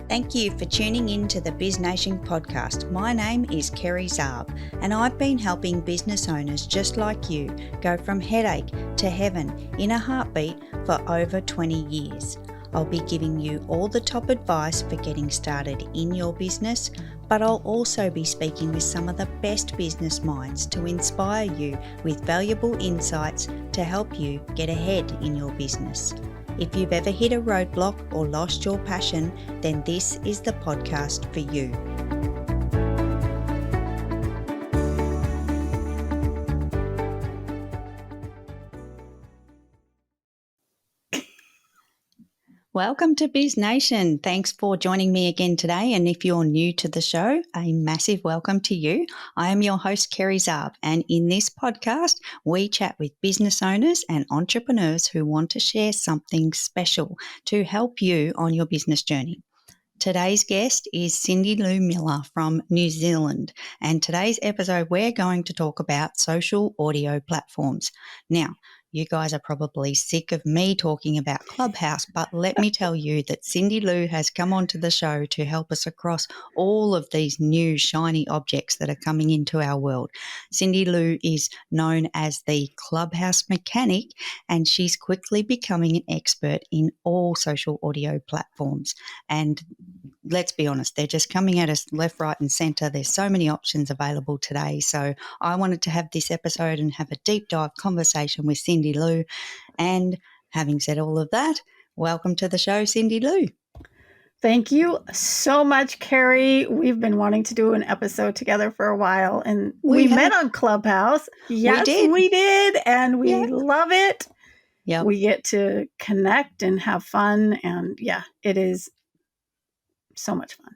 Thank you for tuning in to the BizNation podcast. My name is Kerry Zarb, and I've been helping business owners just like you go from headache to heaven in a heartbeat for over 20 years. I'll be giving you all the top advice for getting started in your business, but I'll also be speaking with some of the best business minds to inspire you with valuable insights to help you get ahead in your business. If you've ever hit a roadblock or lost your passion, then this is the podcast for you. Welcome to BizNation. Thanks for joining me again today. And if you're new to the show, a massive welcome to you. I am your host, Kerry Zarb, and in this podcast, we chat with business owners and entrepreneurs who want to share something special to help you on your business journey. Today's guest is Cyndilu Miller from New Zealand, and today's episode we're going to talk about social audio platforms. Now, you guys are probably sick of me talking about Clubhouse, but let me tell you that Cyndilu has come onto the show to help us across all of these new shiny objects that are coming into our world. Cyndilu is known as the Clubhouse mechanic, and she's quickly becoming an expert in all social audio platforms. And let's be honest, they're just coming at us left, right and centre. There's so many options available today. So I wanted to have this episode and have a deep dive conversation with Cyndilu. And having said all of that, welcome to the show, Cyndilu. Thank you so much, Kerry. We've been wanting to do an episode together for a while, and we met on Clubhouse. Yes, we did, and we love it. Yep. We get to connect and have fun, and it is so much fun.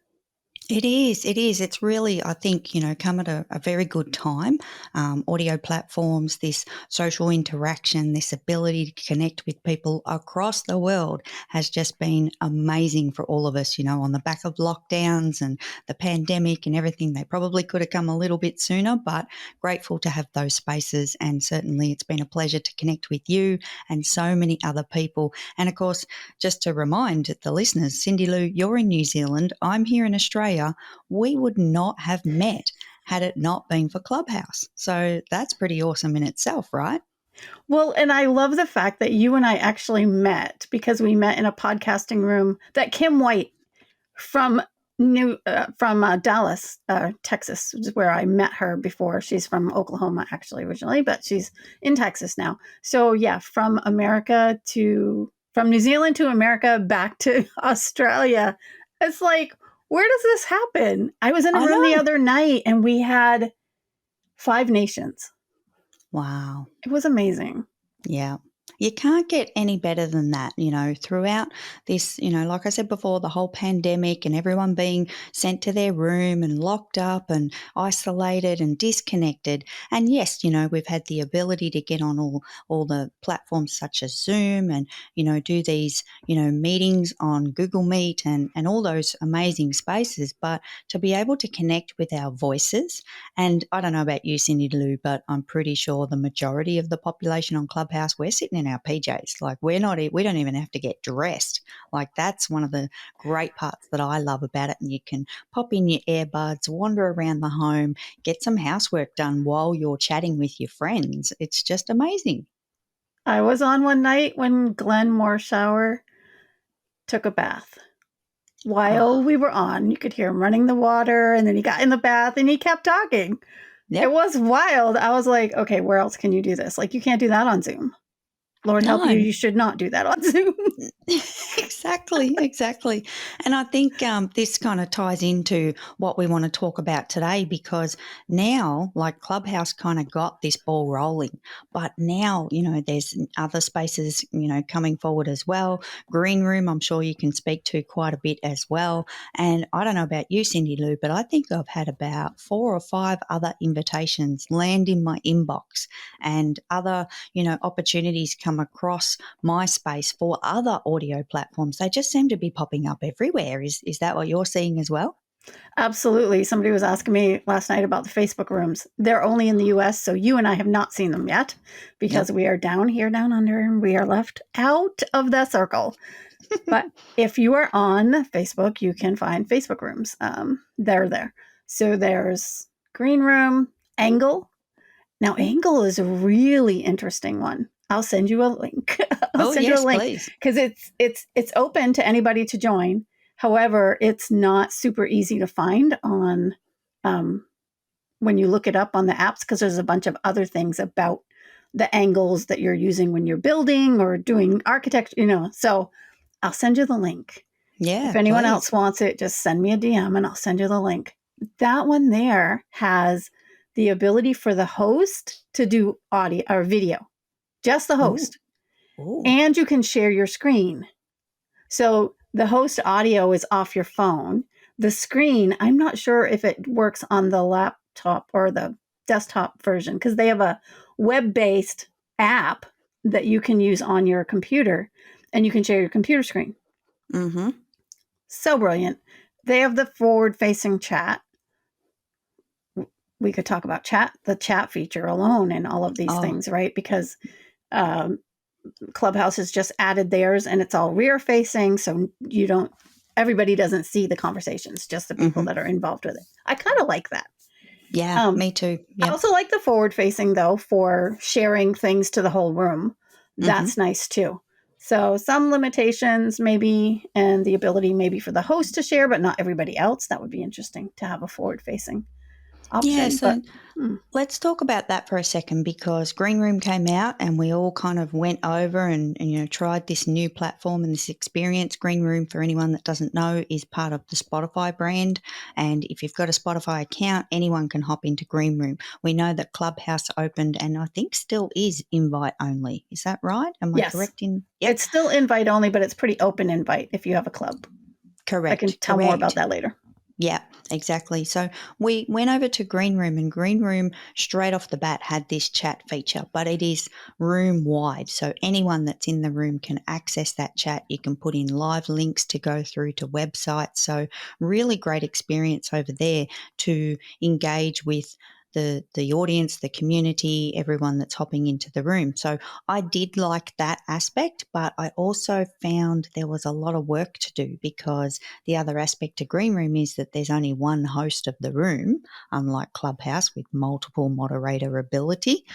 It is. It's really, I think, come at a very good time. Audio platforms, this social interaction, this ability to connect with people across the world has just been amazing for all of us, on the back of lockdowns and the pandemic and everything. They probably could have come a little bit sooner, but grateful to have those spaces. And certainly it's been a pleasure to connect with you and so many other people. And of course, just to remind the listeners, Cyndilu, you're in New Zealand. I'm here in Australia. We would not have met had it not been for Clubhouse. So that's pretty awesome in itself, right? Well, and I love the fact that you and I actually met because we met in a podcasting room that Kim White from Dallas, Texas, which is where I met her before. She's from Oklahoma, actually, originally, but she's in Texas now. So from New Zealand to America, back to Australia. It's like, where does this happen? I was in a room the other night and we had 5 nations. Wow. It was amazing. Yeah. You can't get any better than that, throughout this, like I said before, the whole pandemic and everyone being sent to their room and locked up and isolated and disconnected. And yes, we've had the ability to get on all the platforms such as Zoom and, do these, meetings on Google Meet and all those amazing spaces. But to be able to connect with our voices, and I don't know about you, Cyndilu, but I'm pretty sure the majority of the population on Clubhouse, we're sitting in our PJs. Like we don't even have to get dressed. Like that's one of the great parts that I love about it. And you can pop in your earbuds, wander around the home, get some housework done while you're chatting with your friends. It's just amazing. I was on one night when Glenn Morshower took a bath. While we were on, you could hear him running the water, and then he got in the bath and he kept talking. Yep. It was wild. I was like, okay, where else can you do this? Like, you can't do that on Zoom. Lord help you, you should not do that on Zoom. Exactly. And I think this kind of ties into what we want to talk about today, because now, like Clubhouse kind of got this ball rolling, but now, there's other spaces, coming forward as well. Green Room, I'm sure you can speak to quite a bit as well. And I don't know about you, Cyndilu, but I think I've had about 4 or 5 other invitations land in my inbox and other, opportunities come across my space for other audio platforms. They just seem to be popping up everywhere. Is that what you're seeing as well? Absolutely. Somebody was asking me last night about the Facebook rooms. They're only in the US, so you and I have not seen them yet because Yep. we are down here, down under, and we are left out of the circle. But if you are on Facebook, you can find Facebook rooms. They're there. So there's Green Room, Angle. Now, Angle is a really interesting one. I'll send you a link. I'll Oh, send you a yes, link please. because it's open to anybody to join. However, it's not super easy to find on when you look it up on the apps because there's a bunch of other things about the angles that you're using when you're building or doing architecture. So I'll send you the link. Yeah, If anyone please. else wants it, just send me a DM and I'll send you the link. That one there has the ability for the host to do audio or video, just the Ooh. host. Ooh. And you can share your screen. So the host audio is off your phone. The screen, I'm not sure if it works on the laptop or the desktop version because they have a web-based app that you can use on your computer and you can share your computer screen. Mm-hmm. So brilliant. They have the forward-facing chat. We could talk about the chat feature alone and all of these Oh, things, right? Because Clubhouse has just added theirs and it's all rear facing. So everybody doesn't see the conversations, just the people mm-hmm. that are involved with it. I kind of like that. Yeah, me too. I Yep. also like the forward facing though for sharing things to the whole room. That's Mm-hmm. nice too. So some limitations maybe, and the ability maybe for the host to share, but not everybody else. That would be interesting to have a forward facing Yeah, option. But so let's talk about that for a second because Green Room came out and we all kind of went over and tried this new platform and this experience. Green Room, for anyone that doesn't know, is part of the Spotify brand. And if you've got a Spotify account, anyone can hop into Green Room. We know that Clubhouse opened and I think still is invite only. Is that right? Am I yes, correct in? Yep. it's still invite only, but it's pretty open invite if you have a club. I can tell more about Correct. that later. Yeah, exactly. So we went over to Green Room, and Green Room straight off the bat had this chat feature, but it is room wide. So anyone that's in the room can access that chat. You can put in live links to go through to websites. So really great experience over there to engage with the audience, the community, everyone that's hopping into the room. So I did like that aspect, but I also found there was a lot of work to do because the other aspect to Green Room is that there's only one host of the room, unlike Clubhouse with multiple moderator ability.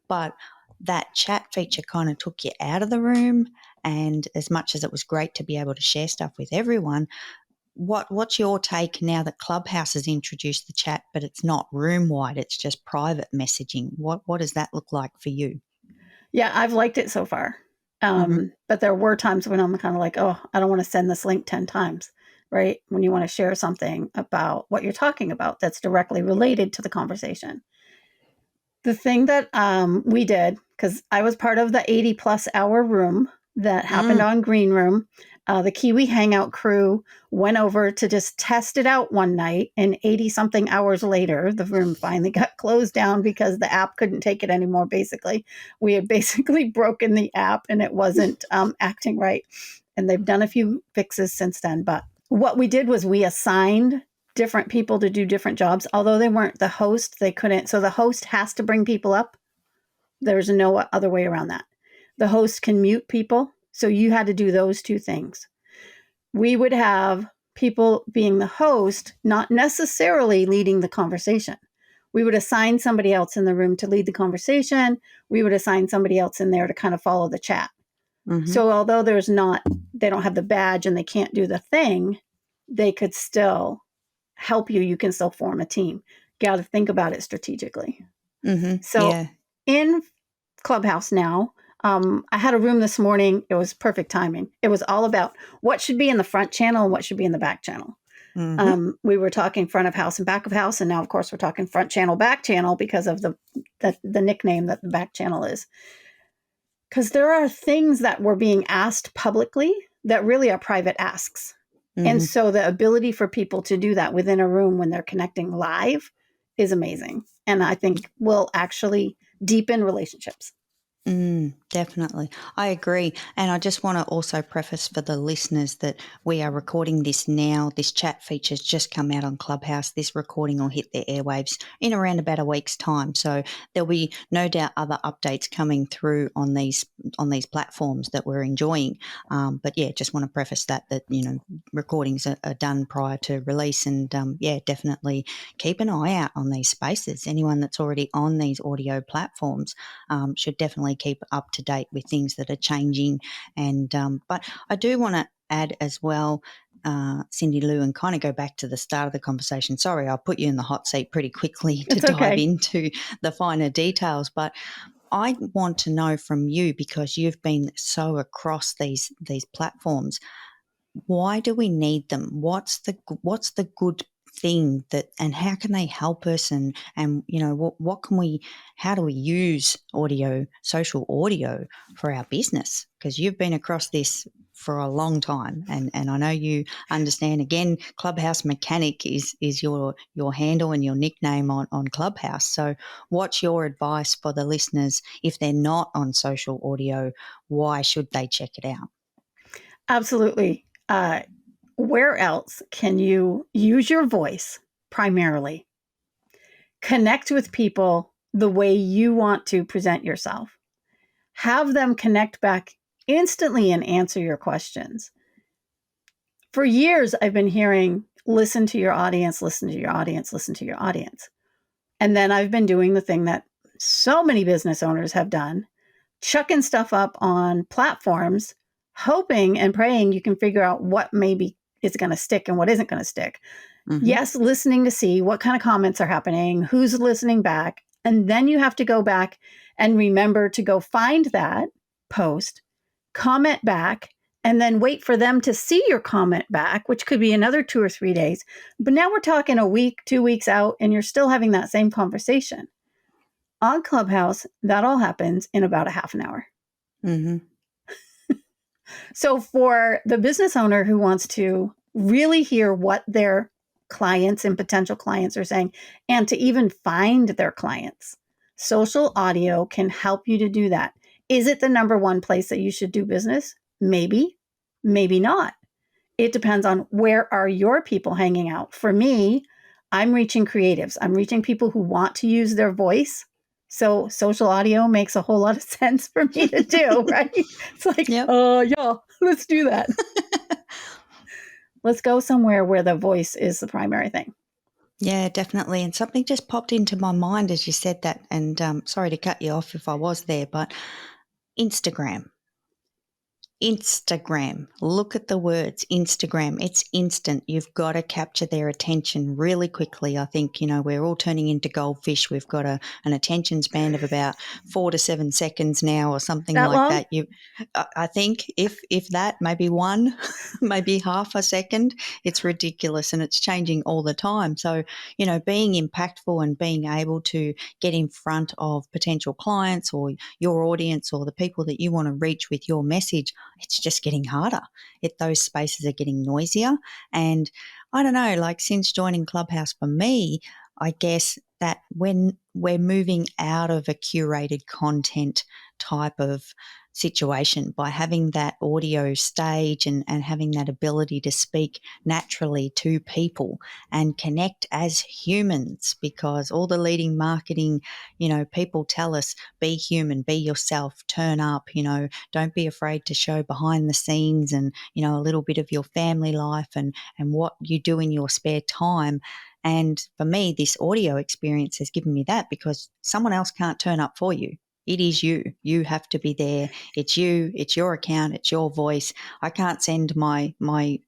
But that chat feature kind of took you out of the room. And as much as it was great to be able to share stuff with everyone, what's your take now that Clubhouse has introduced the chat, but it's not room wide, it's just private messaging? What does that look like for you? Yeah, I've liked it so far. Mm-hmm. But there were times when I'm kind of like, oh, I don't want to send this link 10 times, right? When you want to share something about what you're talking about that's directly related to the conversation. The thing that we did, because I was part of the 80 plus hour room that happened on Green Room, the Kiwi Hangout crew went over to just test it out one night. And 80 something hours later, the room finally got closed down because the app couldn't take it anymore, basically. We had basically broken the app and it wasn't acting right. And they've done a few fixes since then. But what we did was we assigned different people to do different jobs. Although they weren't the host, they couldn't. So the host has to bring people up. There's no other way around that. The host can mute people. So you had to do those two things. We would have people being the host, not necessarily leading the conversation. We would assign somebody else in the room to lead the conversation. We would assign somebody else in there to kind of follow the chat. Mm-hmm. So although they don't have the badge and they can't do the thing, they could still help you. You can still form a team. Got to think about it strategically. Mm-hmm. So Yeah. in Clubhouse now, I had a room this morning. It was perfect timing. It was all about what should be in the front channel and what should be in the back channel. Mm-hmm. We were talking front of house and back of house, and now, of course, we're talking front channel, back channel because of the nickname that the back channel is. Because there are things that were being asked publicly that really are private asks. And Mm-hmm. so the ability for people to do that within a room when they're connecting live is amazing. And I think will actually deepen relationships. Definitely. I agree. And I just want to also preface for the listeners that we are recording this now. This chat feature's just come out on Clubhouse. This recording will hit their airwaves in around about a week's time. So there'll be no doubt other updates coming through on these platforms that we're enjoying. But yeah, just want to preface that recordings are done prior to release, and definitely keep an eye out on these spaces. Anyone that's already on these audio platforms should definitely keep up to date with things that are changing. And but I do want to add as well, Cyndilu, and kind of go back to the start of the conversation. Sorry, I'll put you in the hot seat pretty quickly to It's dive okay. into the finer details, but I want to know from you, because you've been so across these platforms, why do we need them? What's the good thing that, and how can they help us, and what can we, how do we use social audio for our business? Because you've been across this for a long time, and I know you understand. Again, Clubhouse Mechanic is your handle and your nickname on Clubhouse. So what's your advice for the listeners if they're not on social audio? Why should they check it out? Absolutely. Where else can you use your voice primarily? Connect with people the way you want to present yourself. Have them connect back instantly and answer your questions. For years, I've been hearing, listen to your audience, listen to your audience, listen to your audience. And then I've been doing the thing that so many business owners have done, chucking stuff up on platforms, hoping and praying you can figure out what maybe is going to stick and what isn't going to stick. Mm-hmm. Yes, listening to see what kind of comments are happening, who's listening back. And then you have to go back and remember to go find that post, comment back, and then wait for them to see your comment back, which could be another 2 or 3 days. But now we're talking a week, 2 weeks out, and you're still having that same conversation. On Clubhouse, that all happens in about a half an hour. Mm-hmm. So for the business owner who wants to really hear what their clients and potential clients are saying, and to even find their clients, social audio can help you to do that. Is it the number one place that you should do business? Maybe, maybe not. It depends on where are your people hanging out. For me, I'm reaching creatives. I'm reaching people who want to use their voice. So social audio makes a whole lot of sense for me to do, right? It's like, Yep. yeah, let's do that. Let's go somewhere where the voice is the primary thing. Yeah, definitely. And something just popped into my mind as you said that. And sorry to cut you off if I was there, but Instagram. Look at the words Instagram. It's instant. You've got to capture their attention really quickly. I think, we're all turning into goldfish. We've got an attention span of about 4 to 7 seconds now or something That like long? that. I think if that, maybe one, maybe half a second, it's ridiculous, and it's changing all the time. So, being impactful and being able to get in front of potential clients or your audience or the people that you want to reach with your message, it's just getting harder. Those spaces are getting noisier. And I don't know, like since joining Clubhouse for me, I guess that when we're moving out of a curated content type of situation by having that audio stage and having that ability to speak naturally to people and connect as humans, because all the leading marketing, people tell us, be human, be yourself, turn up, don't be afraid to show behind the scenes and, a little bit of your family life and what you do in your spare time. And for me, this audio experience has given me that, because someone else can't turn up for you. It is you. You have to be there. It's you. It's your account. It's your voice. I can't send my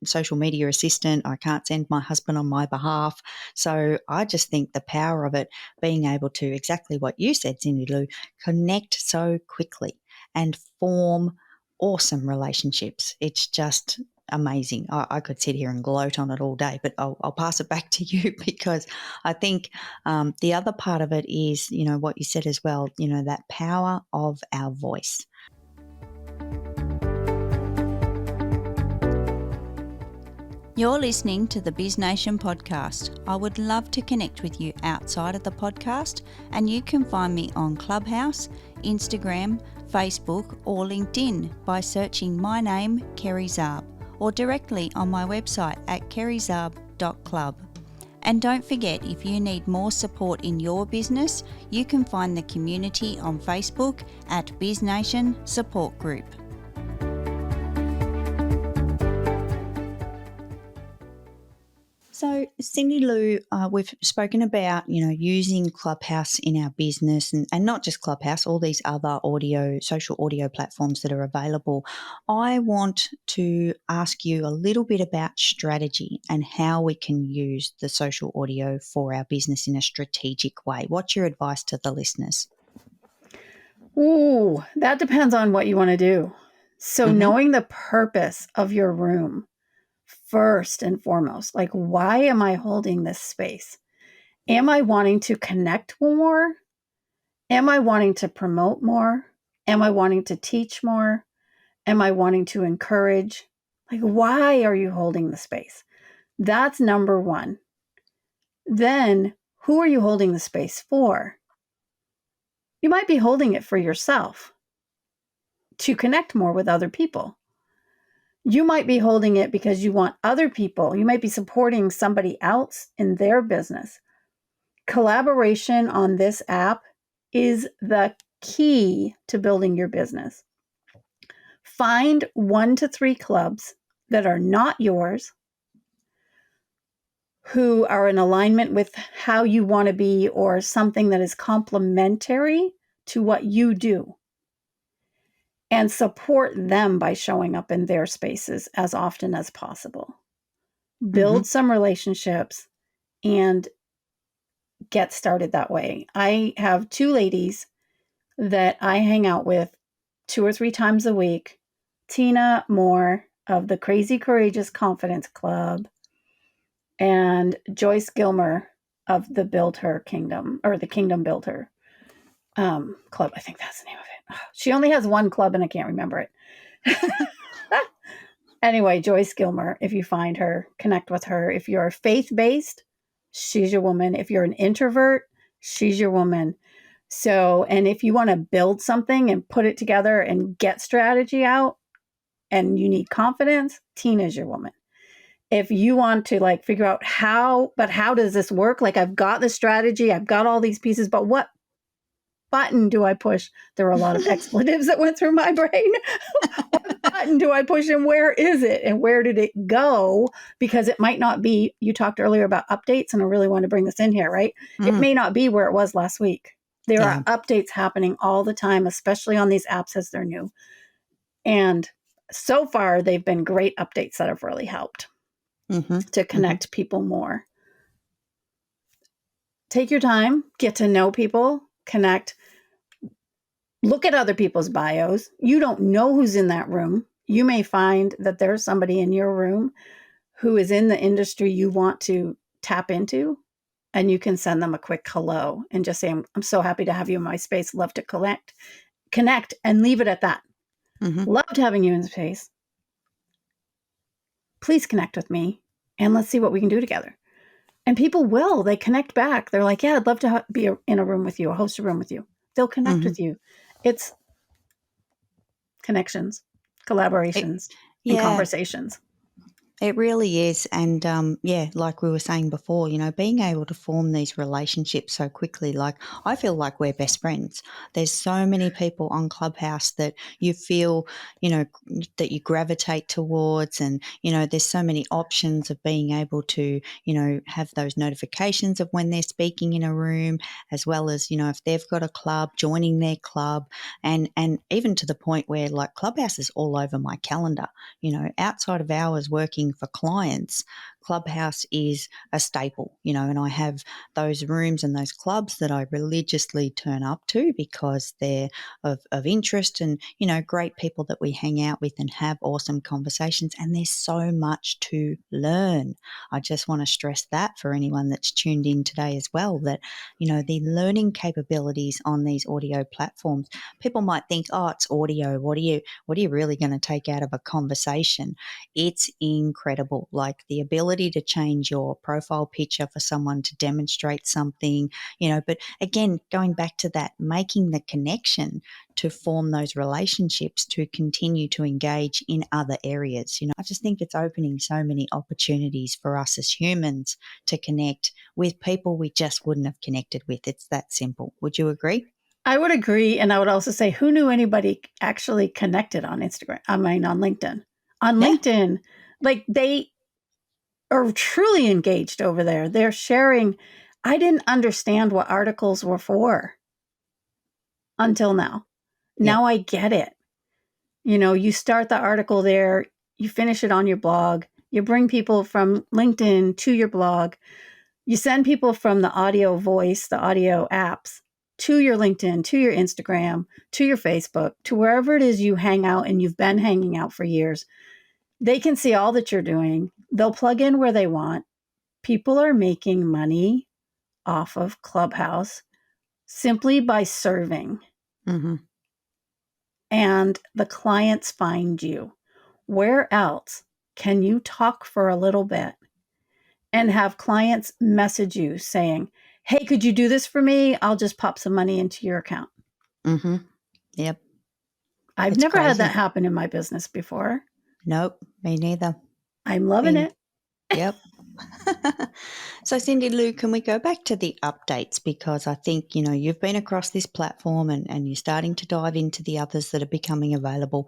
social media assistant. I can't send my husband on my behalf. So I just think the power of it, being able to, exactly what you said, Cyndilu, connect so quickly and form awesome relationships. It's just amazing. I could sit here and gloat on it all day, but I'll pass it back to you, because I think the other part of it is, what you said as well, that power of our voice. You're listening to the BizNation podcast. I would love to connect with you outside of the podcast, and you can find me on Clubhouse, Instagram, Facebook or LinkedIn by searching my name, Kerry Zarb, or directly on my website at kerryzarb.club. And don't forget, if you need more support in your business, you can find the community on Facebook at BizNation Support Group. So, Cyndilu, we've spoken about, using Clubhouse in our business and not just Clubhouse, all these other social audio platforms that are available. I want to ask you a little bit about strategy and how we can use the social audio for our business in a strategic way. What's your advice to the listeners? Ooh, that depends on what you want to do. So knowing the purpose of your room first and foremost, like, why am I holding this space? Am I wanting to connect more? Am I wanting to promote more? Am I wanting to teach more? Am I wanting to encourage? Like, why are you holding the space? That's number one. Then, who are you holding the space for? You might be holding it for yourself to connect more with other people. You might be holding it because you want other people. You might be supporting somebody else in their business. Collaboration on this app is the key to building your business. Find 1 to 3 clubs that are not yours, who are in alignment with how you want to be or something that is complementary to what you do, and support them by showing up in their spaces as often as possible. Build some relationships and get started that way. I have 2 ladies that I hang out with 2 or 3 times a week. Tina Moore of the Crazy Courageous Confidence Club and Joyce Gilmer of the Build Her Kingdom, or the Kingdom Build Her Club. I think that's the name of it. She only has 1 club and I can't remember it. Anyway, Joyce Gilmer, if you find her, connect with her. If you're faith-based, she's your woman. If you're an introvert, she's your woman. So, and if you want to build something and put it together and get strategy out and you need confidence, Tina's your woman. If you want to figure out how does this work? Like, I've got the strategy, I've got all these pieces, but what button do I push? There were a lot of expletives that went through my brain. What button do I push and where is it? And where did it go? Because it might not be, you talked earlier about updates, and I really want to bring this in here, right? It may not be where it was last week. There are updates happening all the time, especially on these apps as they're new. And so far, they've been great updates that have really helped to connect people more. Take your time, get to know people, connect. Look at other people's bios. You don't know who's in that room. You may find that there's somebody in your room who is in the industry you want to tap into, and you can send them a quick hello and just say, I'm so happy to have you in my space. Love to connect, and leave it at that. Loved having you in space. Please connect with me and let's see what we can do together. And people they connect back. They're like, yeah, I'd love to be in a room with you, host a room with you. They'll connect with you. It's connections, collaborations, and conversations. It really is. And like we were saying before, being able to form these relationships so quickly, I feel like we're best friends. There's so many people on Clubhouse that you feel, that you gravitate towards, and, there's so many options of being able to, have those notifications of when they're speaking in a room, as well as, if they've got a club, joining their club, and even to the point where Clubhouse is all over my calendar, outside of hours working for clients, Clubhouse is a staple, and I have those rooms and those clubs that I religiously turn up to because they're of interest and, great people that we hang out with and have awesome conversations, and there's so much to learn. I just want to stress that for anyone that's tuned in today as well, that, the learning capabilities on these audio platforms, people might think, oh, it's audio. What are you really going to take out of a conversation? It's incredible. The ability ability to change your profile picture for someone to demonstrate something, but again, going back to that, making the connection to form those relationships to continue to engage in other areas. I just think it's opening so many opportunities for us as humans to connect with people we just wouldn't have connected with. It's that simple. Would you agree? I would agree. And I would also say, who knew anybody actually connected on Instagram? I mean, on LinkedIn. On LinkedIn, like they are truly engaged over there. They're sharing. I didn't understand what articles were for until now. Now I get it. You start the article there, you finish it on your blog, you bring people from LinkedIn to your blog, you send people from the audio voice, the audio apps, to your LinkedIn, to your Instagram, to your Facebook, to wherever it is you hang out and you've been hanging out for years. They can see all that you're doing. They'll plug in where they want. People are making money off of Clubhouse simply by serving. Mm-hmm. And the clients find you. Where else can you talk for a little bit and have clients message you saying, hey, could you do this for me? I'll just pop some money into your account. Mm-hmm. Yep. I've never had that happen in my business before. Nope, me neither. I'm loving it. Yep. So, Cyndilu, can we go back to the updates? Because I think, you've been across this platform and you're starting to dive into the others that are becoming available.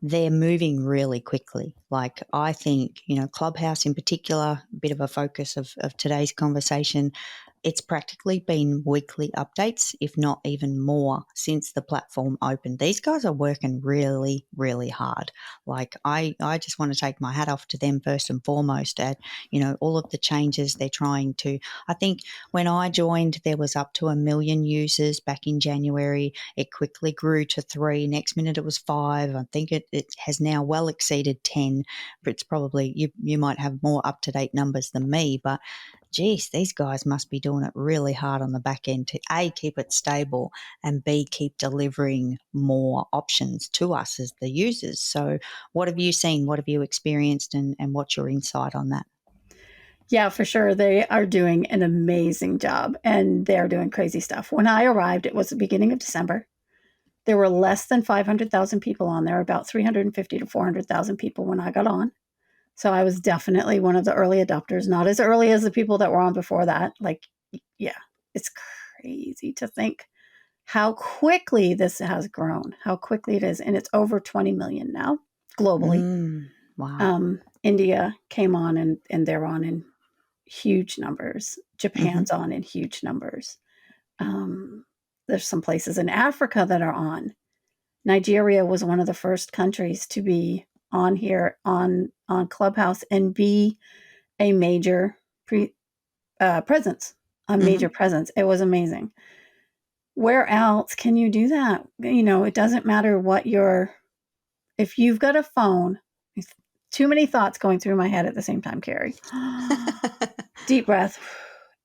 They're moving really quickly. Like, I think, Clubhouse in particular, a bit of a focus of today's conversation, it's practically been weekly updates, if not even more, since the platform opened. These guys are working really, really hard. Like, I just want to take my hat off to them first and foremost at, all of the changes they're trying to. I think when I joined, there was up to 1 million users back in January. It quickly grew to 3. Next minute it was 5. I think it has now well exceeded 10. But it's probably, you might have more up-to-date numbers than me, but geez, these guys must be doing it really hard on the back end to A, keep it stable, and B, keep delivering more options to us as the users. So what have you seen? What have you experienced? And what's your insight on that? Yeah, for sure. They are doing an amazing job and they're doing crazy stuff. When I arrived, it was the beginning of December. There were less than 500,000 people on there, about 350 to 400,000 people when I got on. So I was definitely one of the early adopters, not as early as the people that were on before that. Like, yeah, it's crazy to think how quickly this has grown, how quickly it is. And it's over 20 million now globally. Wow. India came on and they're on in huge numbers. Japan's on in huge numbers. There's some places in Africa that are on. Nigeria was one of the first countries to be on here on Clubhouse and be a major presence, a major presence. It was amazing. Where else can you do that? It doesn't matter what if you've got a phone, too many thoughts going through my head at the same time, Kerry. Deep breath.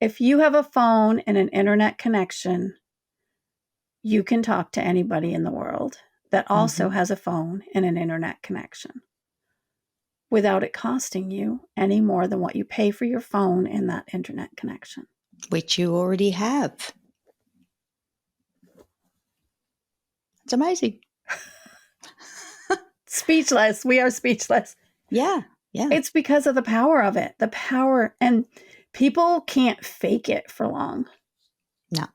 If you have a phone and an internet connection, you can talk to anybody in the world that also has a phone and an internet connection without it costing you any more than what you pay for your phone and that internet connection. Which you already have. It's amazing. Speechless. We are speechless. Yeah. It's because of the power of it. The power. And people can't fake it for long. No.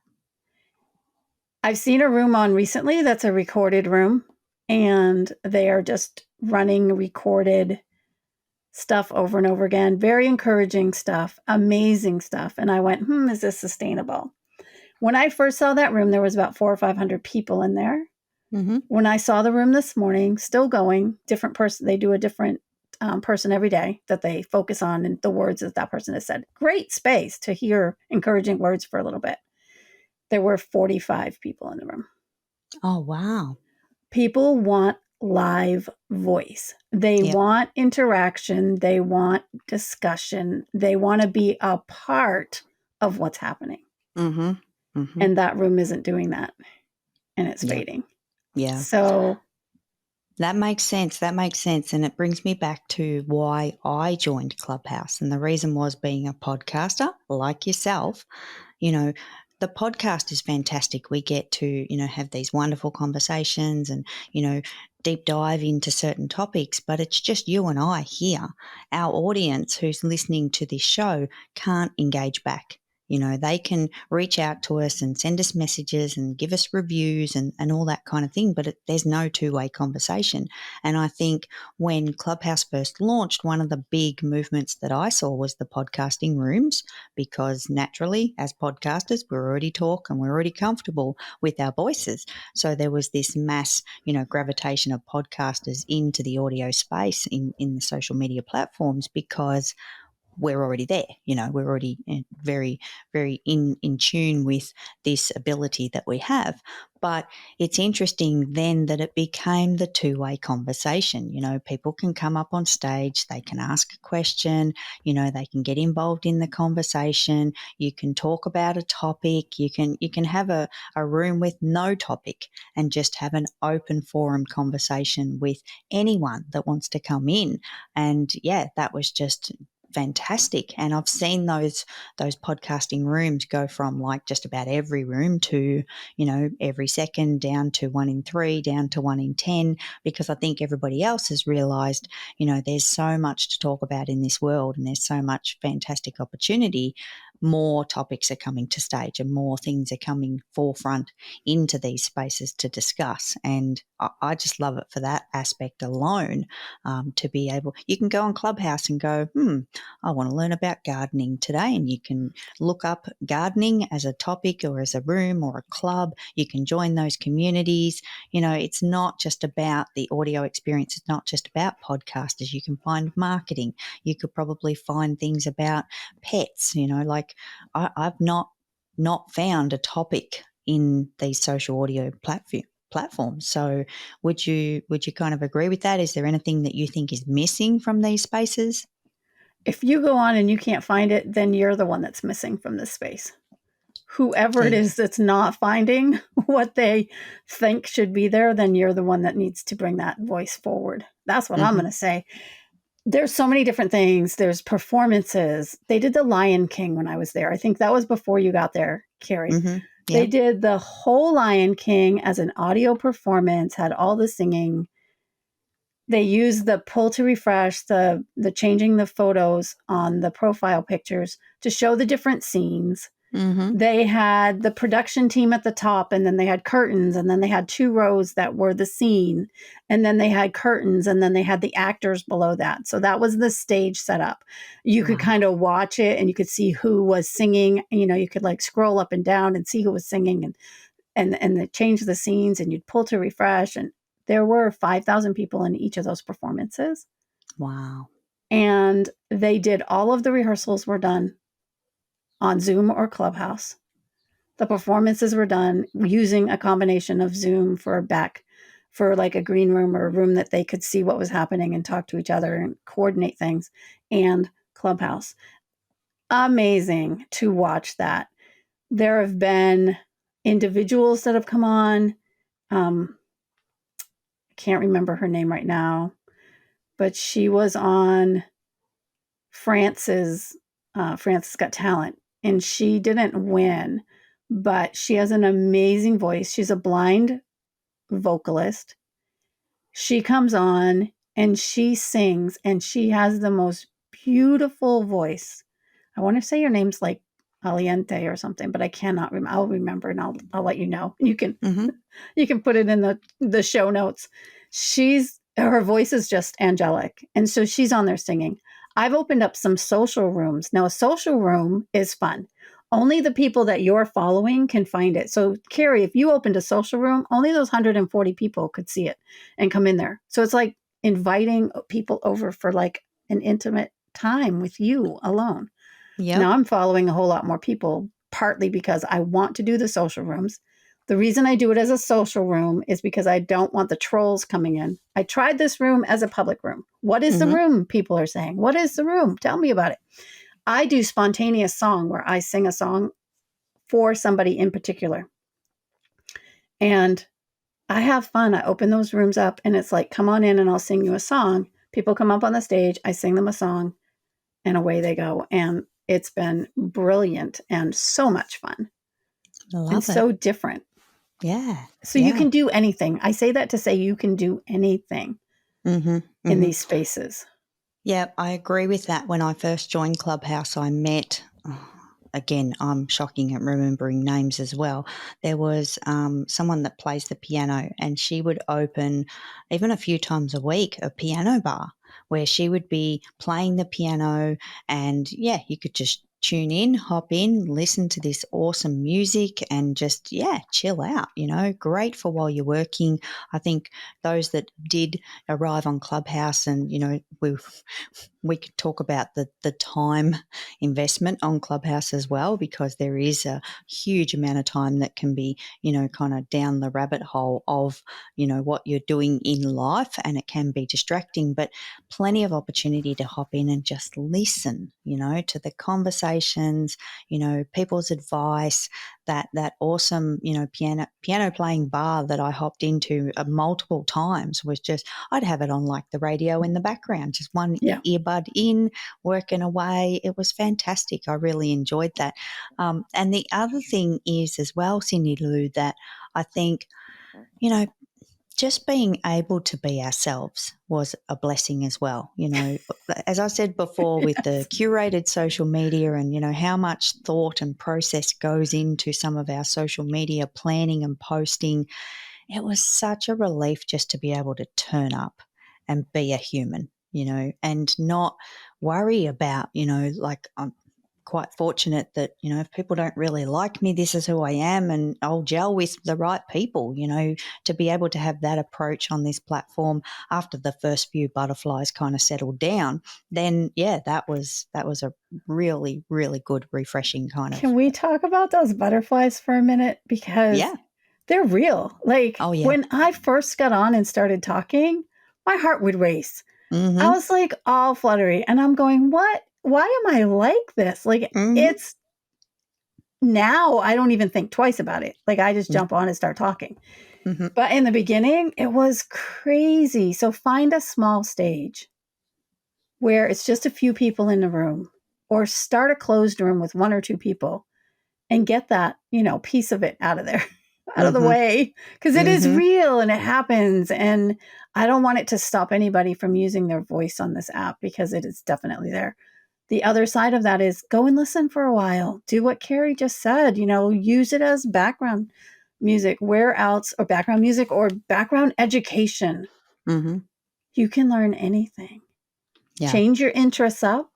I've seen a room on recently that's a recorded room, and they are just running recorded stuff over and over again. Very encouraging stuff, amazing stuff. And I went, is this sustainable? When I first saw that room, there was about 400 or 500 people in there. When I saw the room this morning, still going, different person, they do a different person every day that they focus on and the words that person has said. Great space to hear encouraging words for a little bit. There were 45 people in the room. Oh, wow. People want live voice. They want interaction. They want discussion. They want to be a part of what's happening. And that room isn't doing that. And it's fading. Yeah. So That makes sense. That makes sense. And it brings me back to why I joined Clubhouse. And the reason was being a podcaster like yourself. You know, the podcast is fantastic. We get to, have these wonderful conversations and, deep dive into certain topics, but it's just you and I here. Our audience who's listening to this show can't engage back. They can reach out to us and send us messages and give us reviews and all that kind of thing, but there's no two-way conversation. And I think when Clubhouse first launched, one of the big movements that I saw was the podcasting rooms, because naturally, as podcasters, we already talk and we're already comfortable with our voices. So there was this mass, gravitation of podcasters into the audio space in the social media platforms, because we're already there. We're already very, very in tune with this ability that we have. But it's interesting then that it became the two-way conversation. People can come up on stage, they can ask a question, they can get involved in the conversation. You can talk about a topic. You can have a room with no topic and just have an open forum conversation with anyone that wants to come in. And yeah, that was just fantastic. And I've seen those podcasting rooms go from like just about every room to, every second, down to 1 in 3, down to 1 in 10, because I think everybody else has realized, there's so much to talk about in this world and there's so much fantastic opportunity. More topics are coming to stage and more things are coming forefront into these spaces to discuss. And I just love it for that aspect alone, to be able, you can go on Clubhouse and go, I want to learn about gardening today. And you can look up gardening as a topic or as a room or a club. You can join those communities. It's not just about the audio experience. It's not just about podcasters. You can find marketing. You could probably find things about pets, like I've not found a topic in these social audio platforms. So would you kind of agree with that? Is there anything that you think is missing from these spaces? If you go on and you can't find it, then you're the one that's missing from this space. Whoever it is that's not finding what they think should be there, then you're the one that needs to bring that voice forward. That's what I'm going to say. There's so many different things. There's performances. They did the Lion King when I was there. I think that was before you got there, Kerry. Yep. They did the whole Lion King as an audio performance, had all the singing. They used the pull to refresh, the changing the photos on the profile pictures to show the different scenes. They had the production team at the top, and then they had curtains, and then they had 2 rows that were the scene, and then they had curtains, and then they had the actors below that. So that was the stage setup. You could kind of watch it and you could see who was singing. You could like scroll up and down and see who was singing, and they changed the scenes, and you'd pull to refresh, and there were 5,000 people in each of those performances. Wow. And they did all of the rehearsals were done on Zoom or Clubhouse. The performances were done using a combination of Zoom for like a green room or a room that they could see what was happening and talk to each other and coordinate things, and Clubhouse. Amazing to watch that. There have been individuals that have come on. I can't remember her name right now, but she was on France's Got Talent, and she didn't win, but she has an amazing voice. She's a blind vocalist. She comes on and she sings, and she has the most beautiful voice. I want to say her name's like Aliente or something, but I cannot remember. I'll remember and I'll let you know. You can you can put it in the show notes. Her voice is just angelic, and so she's on there singing. I've opened up some social rooms. Now, a social room is fun. Only the people that you're following can find it. So, Kerry, if you opened a social room, only those 140 people could see it and come in there. So it's like inviting people over for like an intimate time with you alone. Yep. Now I'm following a whole lot more people, partly because I want to do the social rooms. The reason I do it as a social room is because I don't want the trolls coming in. I tried this room as a public room. What is the room? People are saying, what is the room? Tell me about it. I do spontaneous song where I sing a song for somebody in particular. And I have fun. I open those rooms up and it's like, come on in and I'll sing you a song. People come up on the stage, I sing them a song, and away they go. And it's been brilliant and so much fun Love and it. so different. Yeah. So you can do anything. I say that to say you can do anything in these spaces. Yeah, I agree with that. When I first joined Clubhouse, I met, again, I'm shocking at remembering names as well. There was someone that plays the piano, and she would open, even a few times a week, a piano bar where she would be playing the piano, and yeah, you could just tune in, hop in, listen to this awesome music and just, chill out, great for while you're working. I think those that did arrive on Clubhouse, and, we could talk about the time investment on Clubhouse as well, because there is a huge amount of time that can be, kind of down the rabbit hole of, what you're doing in life, and it can be distracting, but plenty of opportunity to hop in and just listen, to the conversations, people's advice. That awesome, piano playing bar that I hopped into multiple times was just, I'd have it on like the radio in the background, just one earbud in, working away. It was fantastic. I really enjoyed that. And the other thing is as well, Cyndilu, that I think, just being able to be ourselves was a blessing as well. As I said before, with the curated social media and, how much thought and process goes into some of our social media planning and posting, it was such a relief just to be able to turn up and be a human, and not worry about, like I'm quite fortunate that, if people don't really like me, this is who I am, and I'll gel with the right people, to be able to have that approach on this platform after the first few butterflies kind of settled down, then that was a really, really good, refreshing kind of. Can we talk about those butterflies for a minute? Because they're real. Like when I first got on and started talking, my heart would race. I was like all fluttery, and I'm going, what? Why am I like this? Like it's now I don't even think twice about it. Like I just jump on and start talking. But in the beginning, it was crazy. So find a small stage where it's just a few people in the room, or start a closed room with one or two people and get that, piece of it out of there, out of the way, because it is real and it happens. And I don't want it to stop anybody from using their voice on this app, because it is definitely there. The other side of that is go and listen for a while. Do what Kerry just said, use it as background music, where else, or background music or background education. You can learn anything. Change your interests up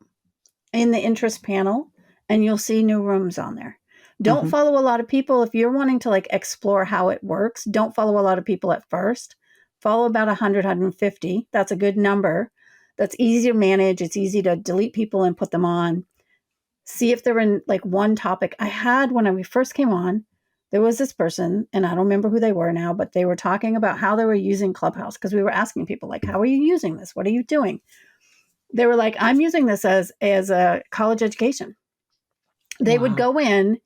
in the interest panel and you'll see new rooms on there. Don't follow a lot of people. If you're wanting to like explore how it works, don't follow a lot of people at first. Follow about 100, 150. That's a good number. That's easy to manage. It's easy to delete people and put them on. See if they're in like one topic. I had, when we first came on, there was this person, and I don't remember who they were now, but they were talking about how they were using Clubhouse, because we were asking people like, how are you using this? What are you doing? They were like, I'm using this as a college education. They would go in,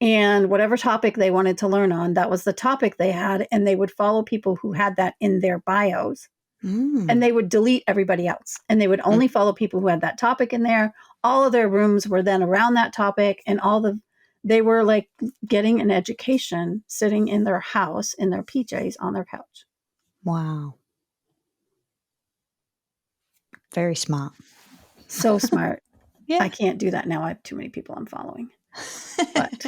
and whatever topic they wanted to learn on, that was the topic they had. And they would follow people who had that in their bios. And they would delete everybody else. And they would only follow people who had that topic in there. All of their rooms were then around that topic. And they were like getting an education sitting in their house, in their PJs on their couch. Wow. Very smart. So smart. I can't do that now. I have too many people I'm following. But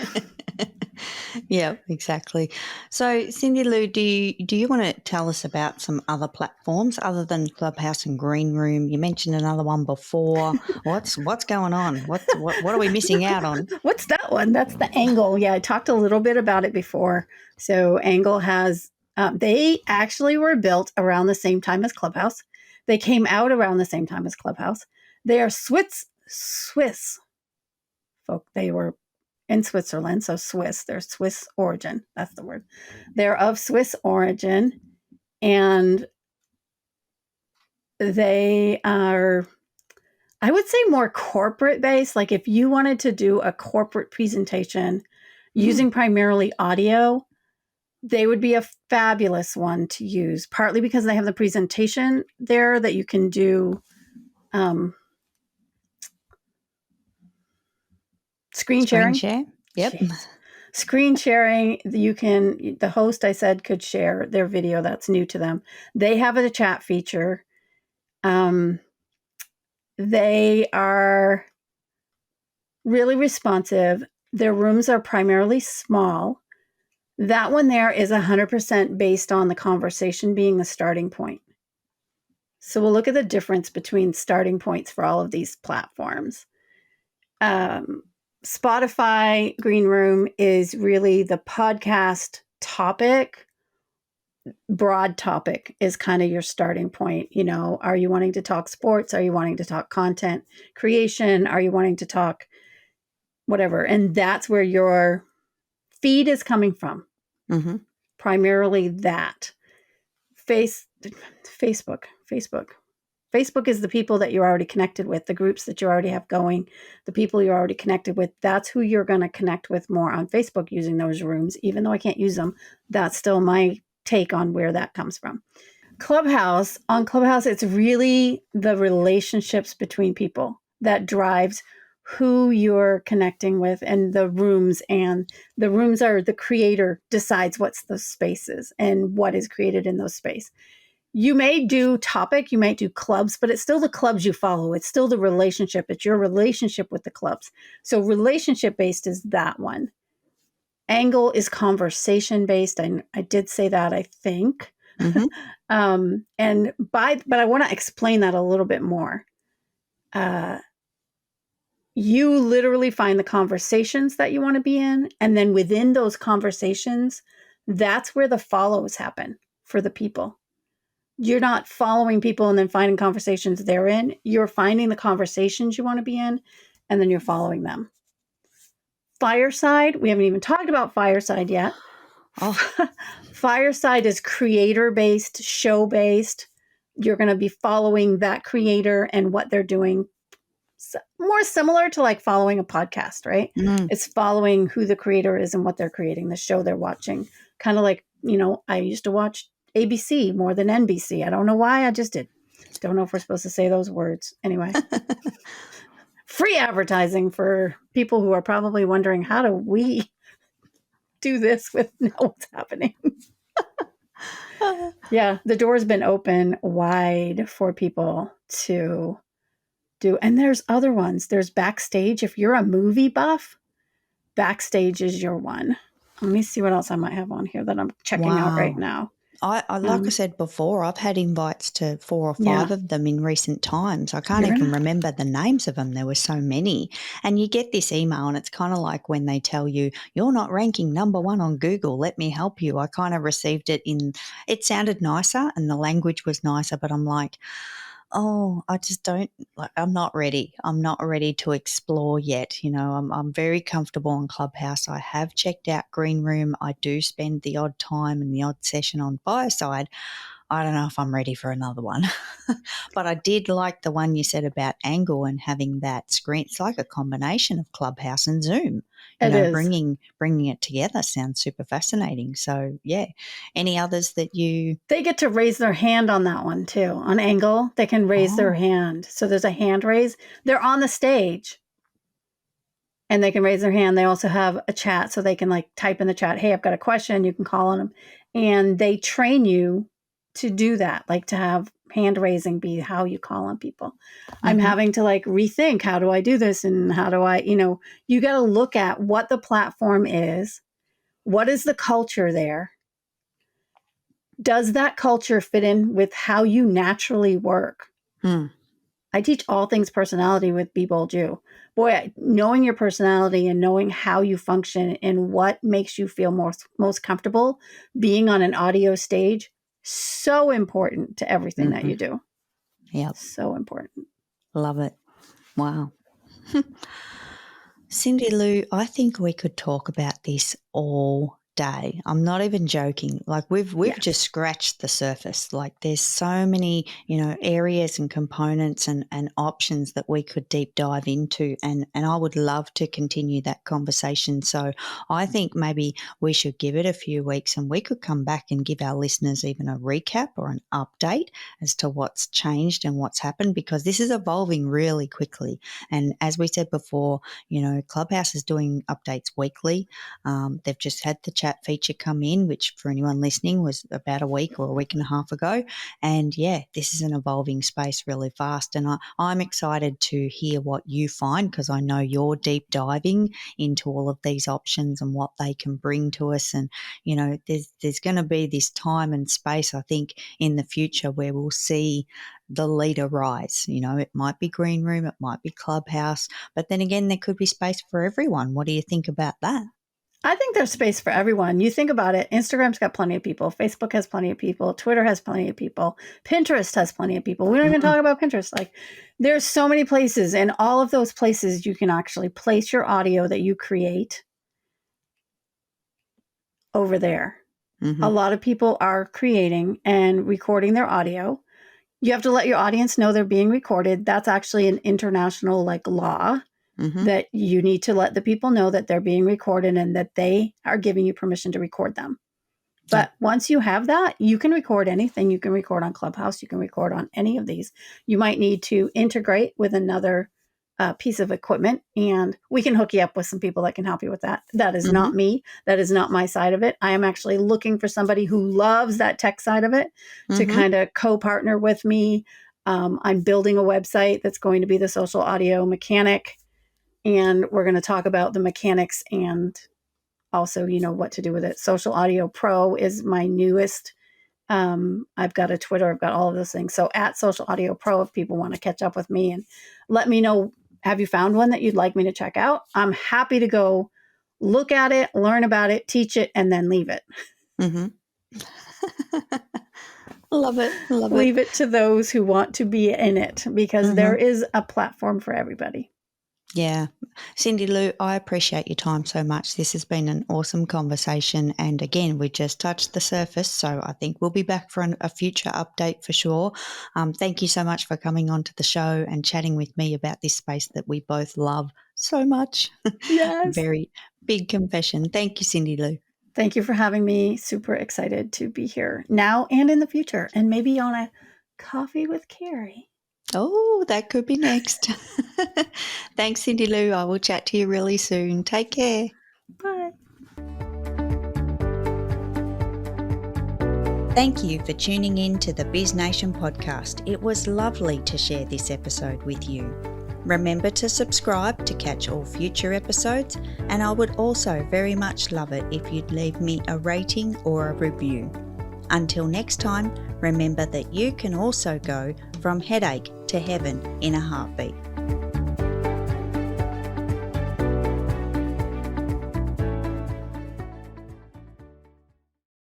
yeah, exactly. So, Cyndilu, do you want to tell us about some other platforms other than Clubhouse and Green Room? You mentioned another one before. What's going on? What are we missing out on? What's that one? That's the Angle. Yeah, I talked a little bit about it before. So Angle has. They actually were built around the same time as Clubhouse. They came out around the same time as Clubhouse. They are Swiss folk. They were in Switzerland, so Swiss. They're Swiss origin. That's the word. They're of Swiss origin, and they are, I would say, more corporate based. Like if you wanted to do a corporate presentation using primarily audio, they would be a fabulous one to use, partly because they have the presentation there that you can do screen sharing. share. Yep. Jeez. Screen sharing, the host, I said, could share their video. That's new to them. They have a chat feature. They are really responsive. Their rooms are primarily small. That one there is 100% based on the conversation being the starting point. So we'll look at the difference between starting points for all of these platforms. Spotify Green Room is really the podcast topic. Broad topic is kind of your starting point. You know, are you wanting to talk sports? Are you wanting to talk content creation? Are you wanting to talk whatever? And that's where your feed is coming from. Mm-hmm. Primarily that. Facebook is the people that you're already connected with, the groups that you already have going, the people you're already connected with. That's who you're going to connect with more on Facebook using those rooms. Even though I can't use them, that's still my take on where that comes from. Clubhouse, it's really the relationships between people that drives who you're connecting with, and the rooms are the creator decides what's the spaces and what is created in those space. You may do topic, you might do clubs, but it's still the clubs you follow. It's still the relationship. It's your relationship with the clubs. So relationship based is that one. Angle is conversation based. I did say that, I think. Mm-hmm. But I want to explain that a little bit more. You literally find the conversations that you want to be in, and then within those conversations, that's where the follows happen for the people. You're not following people and then finding conversations they're in. You're finding the conversations you want to be in, and then you're following them. Fireside, we haven't even talked about Fireside yet. Oh. Fireside is creator-based, show-based. You're going to be following that creator and what they're doing. More similar to like following a podcast, right? Mm. It's following who the creator is and what they're creating, the show they're watching. Kind of like, you know, I used to watch ABC more than NBC. I don't know why, I just did. Don't know if we're supposed to say those words. Anyway. Free advertising for people who are probably wondering, how do we do this with know what's happening? Yeah, the door's been open wide for people to do. And there's other ones. There's Backstage. If you're a movie buff, Backstage is your one. Let me see what else I might have on here that I'm checking out right now. I like I said before, I've had invites to 4 or 5 of them in recent times. I can't even remember the names of them. There were so many. And you get this email and it's kind of like when they tell you, you're not ranking #1 on Google, let me help you. I kind of received it it sounded nicer and the language was nicer, but I'm like, oh, I just don't, like, I'm not ready. I'm not ready to explore yet. You know, I'm very comfortable on Clubhouse. I have checked out Green Room. I do spend the odd time and the odd session on Fireside. I don't know if I'm ready for another one. But I did like the one you said about Angle and having that screen. It's like a combination of Clubhouse and Zoom. You know, bringing it together sounds super fascinating. So, yeah. Any others that you... They get to raise their hand on that one, too. On Angle, they can raise their hand. So there's a hand raise. They're on the stage. And they can raise their hand. They also have a chat, so they can like type in the chat, hey, I've got a question. You can call on them. And they train you to do that, like to have hand raising be how you call on people. Mm-hmm. I'm having to like rethink, how do I do this? And how do I, you know, you got to look at what the platform is. What is the culture there? Does that culture fit in with how you naturally work? I teach all things personality with Be Bold You. Boy, knowing your personality and knowing how you function and what makes you feel most comfortable being on an audio stage, so important to everything that you do. Yep. So important. Love it. Wow. Cyndilu, I think we could talk about this all day. I'm not even joking. Like we've just scratched the surface. Like there's so many, areas and components and options that we could deep dive into. And I would love to continue that conversation. So I think maybe we should give it a few weeks and we could come back and give our listeners even a recap or an update as to what's changed and what's happened, because this is evolving really quickly. And as we said before, Clubhouse is doing updates weekly. They've just had the chat feature come in, which for anyone listening was about a week or a week and a half ago. And yeah, this is an evolving space really fast. And I'm excited to hear what you find, because I know you're deep diving into all of these options and what they can bring to us. And, there's going to be this time and space, I think, in the future where we'll see the leader rise. It might be Green Room, it might be Clubhouse, but then again, there could be space for everyone. What do you think about that? I think there's space for everyone. You think about it, Instagram's got plenty of people. Facebook has plenty of people. Twitter has plenty of people. Pinterest has plenty of people. We don't even talk about Pinterest. Like, there's so many places, and all of those places you can actually place your audio that you create over there. A lot of people are creating and recording their audio. You have to let your audience know they're being recorded. That's actually an international law. That you need to let the people know that they're being recorded and that they are giving you permission to record them. But once you have that, you can record anything. You can record on Clubhouse. You can record on any of these. You might need to integrate with another piece of equipment, and we can hook you up with some people that can help you with that. That is not me. That is not my side of it. I am actually looking for somebody who loves that tech side of it to kind of co-partner with me. I'm building a website that's going to be the social audio mechanic. And we're going to talk about the mechanics and also, what to do with it. Social Audio Pro is my newest. I've got a Twitter. I've got all of those things. So at Social Audio Pro, if people want to catch up with me and let me know, have you found one that you'd like me to check out? I'm happy to go look at it, learn about it, teach it, and then leave it. Love it. Leave it to those who want to be in it, because there is a platform for everybody. Yeah. Cyndilu, I appreciate your time so much. This has been an awesome conversation. And again, we just touched the surface. So I think we'll be back for a future update for sure. Thank you so much for coming onto the show and chatting with me about this space that we both love so much. Yes. Very big confession. Thank you, Cyndilu. Thank you for having me. Super excited to be here now and in the future. And maybe on a coffee with Kerry. Oh, that could be next. Thanks, Cyndilu. I will chat to you really soon. Take care. Bye. Thank you for tuning in to the BizNation podcast. It was lovely to share this episode with you. Remember to subscribe to catch all future episodes, and I would also very much love it if you'd leave me a rating or a review. Until next time, remember that you can also go from headache to heaven in a heartbeat.